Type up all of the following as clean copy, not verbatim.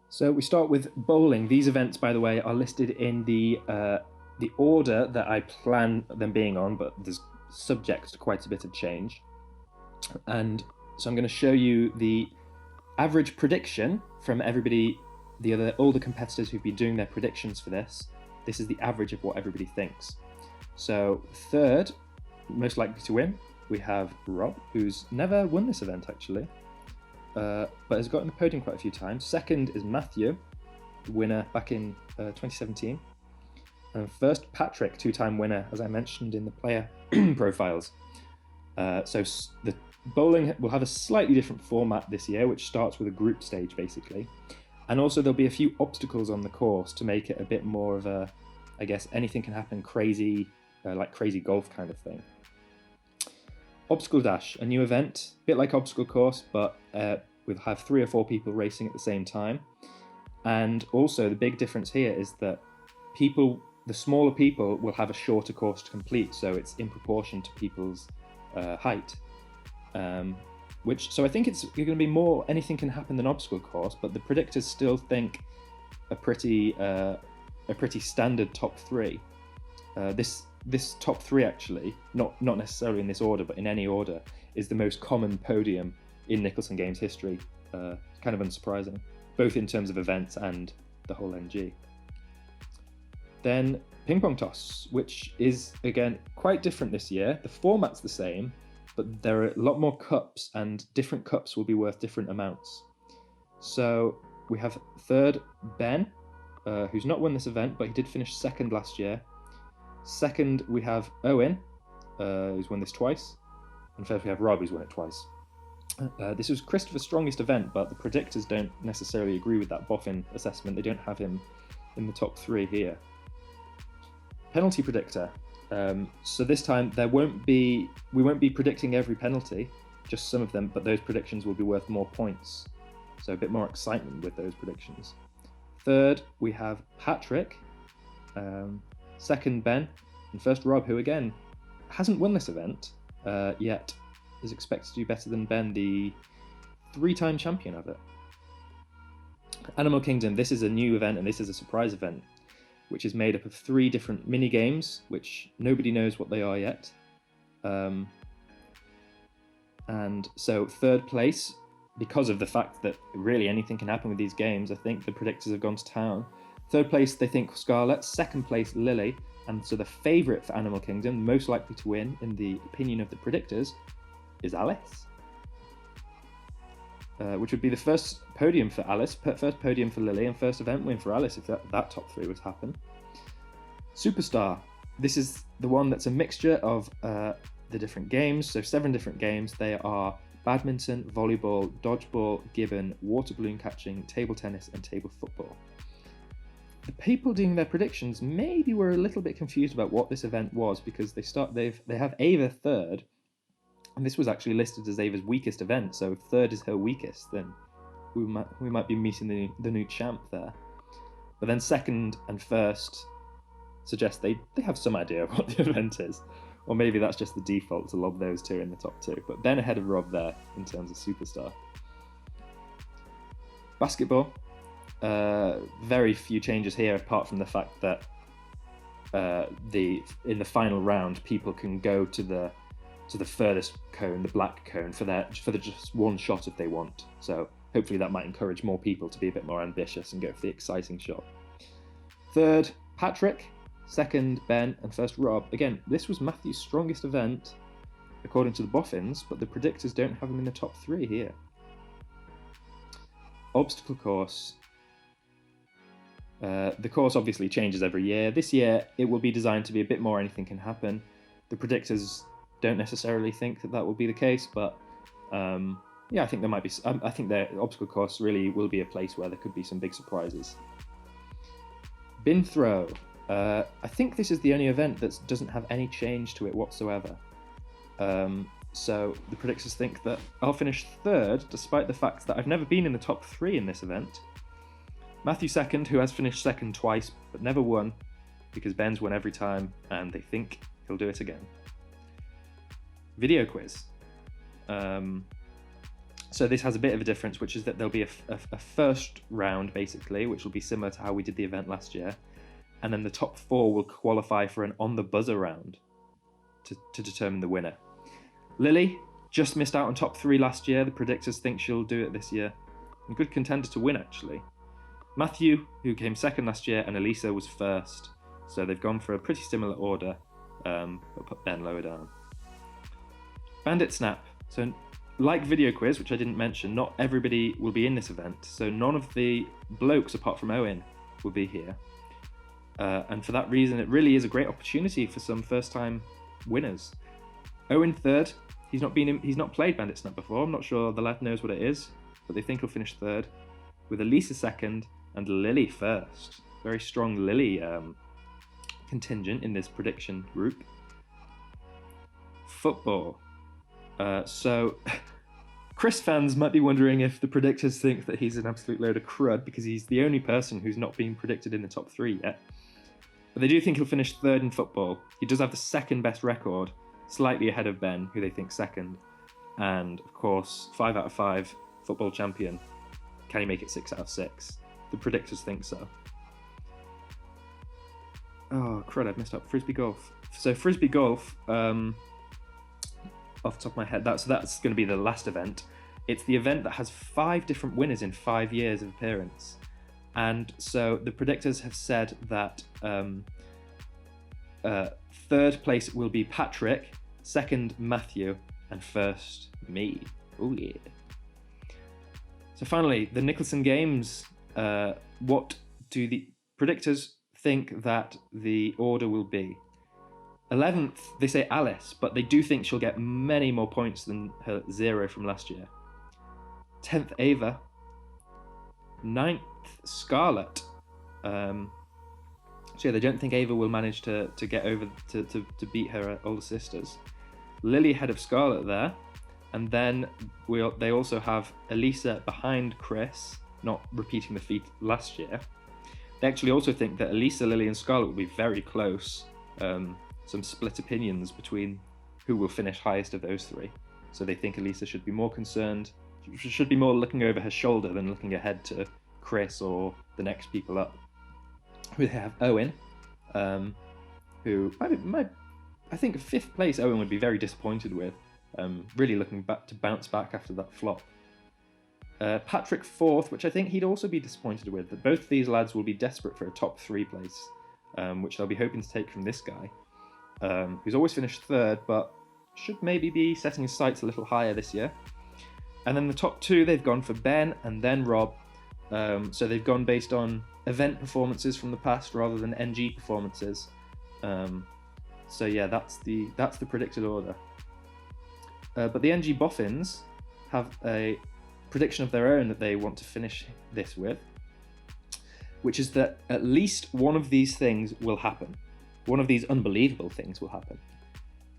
So we start with bowling. These events, by the way, are listed in the order that I plan them being on, but there's subject to quite a bit of change. And so I'm going to show you the average prediction from everybody, all the competitors who've been doing their predictions for this. This is the average of what everybody thinks. So third, most likely to win, we have Rob, who's never won this event actually, but has gotten the podium quite a few times. Second is Matthew, winner back in 2017. And first, Patrick, two-time winner, as I mentioned in the player profiles. So the bowling will have a slightly different format this year, which starts with a group stage basically. And also there'll be a few obstacles on the course to make it a bit more of a, I guess, anything can happen crazy, like crazy golf kind of thing. Obstacle Dash, a new event, a bit like Obstacle Course, but we'll have 3 or 4 people racing at the same time. And also the big difference here is that the smaller people will have a shorter course to complete, so it's in proportion to people's height. So I think it's going to be more anything can happen than Obstacle Course, but the predictors still think a pretty standard top 3. This top 3 actually, not necessarily in this order, but in any order, is the most common podium in Nicholson Games history. Kind of unsurprising, both in terms of events and the whole NG. Then ping pong toss, which is again quite different this year. The format's the same, but there are a lot more cups, and different cups will be worth different amounts. So we have third Ben, who's not won this event, but he did finish second last year. Second, we have Owen, who's won this twice. And first we have Rob, who's won it twice. This was Christopher's strongest event, but the predictors don't necessarily agree with that Boffin assessment. They don't have him in the top 3 here. Penalty predictor. So this time we won't be predicting every penalty, just some of them, but those predictions will be worth more points. So a bit more excitement with those predictions. Third, we have Patrick. Second, Ben, and first Rob, who again hasn't won this event yet, is expected to do better than Ben, the 3-time champion of it. Animal Kingdom, this is a new event, and this is a surprise event, which is made up of 3 different mini games, which nobody knows what they are yet. And so third place, because of the fact that really anything can happen with these games, I think the predictors have gone to town. Third place, they think Scarlet. Second place, Lily. And so the favourite for Animal Kingdom, most likely to win, in the opinion of the predictors, is Alice. Which would be the first podium for Alice, first podium for Lily, and first event win for Alice if that top 3 would happen. Superstar. This is the one that's a mixture of the different games. So 7 different games. They are badminton, volleyball, dodgeball, gibbon, water balloon catching, table tennis, and table football. The people doing their predictions maybe were a little bit confused about what this event was, because they have Ava third, and this was actually listed as Ava's weakest event, so third is her weakest. Then we might be meeting the new champ there. But then second and first suggest they have some idea of what the event is, or maybe that's just the default to lob those 2 in the top 2. But Ben ahead of Rob there in terms of superstar. Basketball. Very few changes here, apart from the fact that in the final round, people can go to the furthest cone, the black cone, for the just one shot if they want. So hopefully that might encourage more people to be a bit more ambitious and go for the exciting shot. Third, Patrick. Second, Ben, and first, Rob. Again, this was Matthew's strongest event according to the Boffins, but the predictors don't have him in the top 3 here. Obstacle course. The course obviously changes every year. This year it will be designed to be a bit more anything can happen. The predictors don't necessarily think that will be the case, but yeah, I think there might be. I think the obstacle course really will be a place where there could be some big surprises. Binthro. I think this is the only event that doesn't have any change to it whatsoever. So the predictors think that I'll finish third, despite the fact that I've never been in the top 3 in this event. Matthew second, who has finished second twice, but never won, because Ben's won every time, and they think he'll do it again. Video quiz. So this has a bit of a difference, which is that there'll be a first round, basically, which will be similar to how we did the event last year. And then the top 4 will qualify for an on-the-buzzer round to determine the winner. Lily just missed out on top 3 last year. The predictors think she'll do it this year. A good contender to win, actually. Matthew, who came second last year, and Elisa was first. So they've gone for a pretty similar order, but put Ben lower down. Bandit Snap. So like Video Quiz, which I didn't mention, not everybody will be in this event. So none of the blokes, apart from Owen, will be here. And for that reason, it really is a great opportunity for some first-time winners. Owen third. He's not played Bandit Snap before. I'm not sure the lad knows what it is, but they think he'll finish third. With Elisa second and Lily first. Very strong Lily contingent in this prediction group. Football. So Chris fans might be wondering if the predictors think that he's an absolute load of crud because he's the only person who's not been predicted in the top 3 yet. But they do think he'll finish third in football. He does have the second best record, slightly ahead of Ben, who they think second. And of course, 5 out of 5 football champion. Can he make it 6 out of 6? The predictors think so. Oh, crud, I've messed up. Frisbee golf. So Frisbee golf, off the top of my head, that's going to be the last event. It's the event that has 5 different winners in 5 years of appearance. And so the predictors have said that third place will be Patrick, second Matthew, and first me. Oh yeah. So finally, the Nicholson Games. What do the predictors think that the order will be? 11th, they say Alice, but they do think she'll get many more points than her 0 from last year. 10th, Ava. 9th, Scarlett. So yeah, they don't think Ava will manage to get over to beat her older sisters. Lily ahead of Scarlett there. And then they also have Elisa behind Chris, not repeating the feat last year. They actually also think that Elisa, Lily and Scarlett will be very close. Some split opinions between who will finish highest of those 3. So they think Elisa should be more concerned, should be more looking over her shoulder than looking ahead to Chris or the next people up. We have Owen, who I think 5th place Owen would be very disappointed with. Really looking back to bounce back after that flop. Patrick 4th, which I think he'd also be disappointed with. That both these lads will be desperate for a top 3 place, which they'll be hoping to take from this guy, who's always finished 3rd, but should maybe be setting his sights a little higher this year. And then the top 2, they've gone for Ben and then Rob. So they've gone based on event performances from the past rather than NG performances. So yeah, that's the predicted order. But the NG Boffins have a prediction of their own that they want to finish this with, which is that at least one of these things will happen. One of these unbelievable things will happen.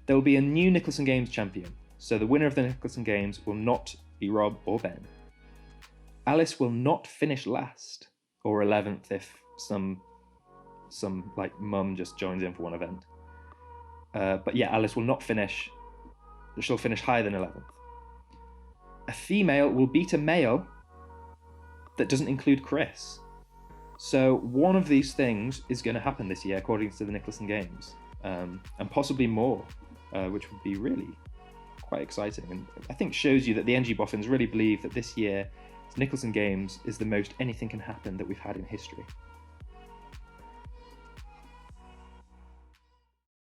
There will be a new Nicholson Games champion, so the winner of the Nicholson Games will not be Rob or Ben. Alice will not finish last, or 11th if some like mum just joins in for one event. But yeah, Alice will not finish. She'll finish higher than 11th. A female will beat a male that doesn't include Chris. So one of these things is going to happen this year, according to the Nicholson Games, and possibly more, which would be really quite exciting. And I think shows you that the NG Boffins really believe that this year Nicholson Games is the most anything can happen that we've had in history.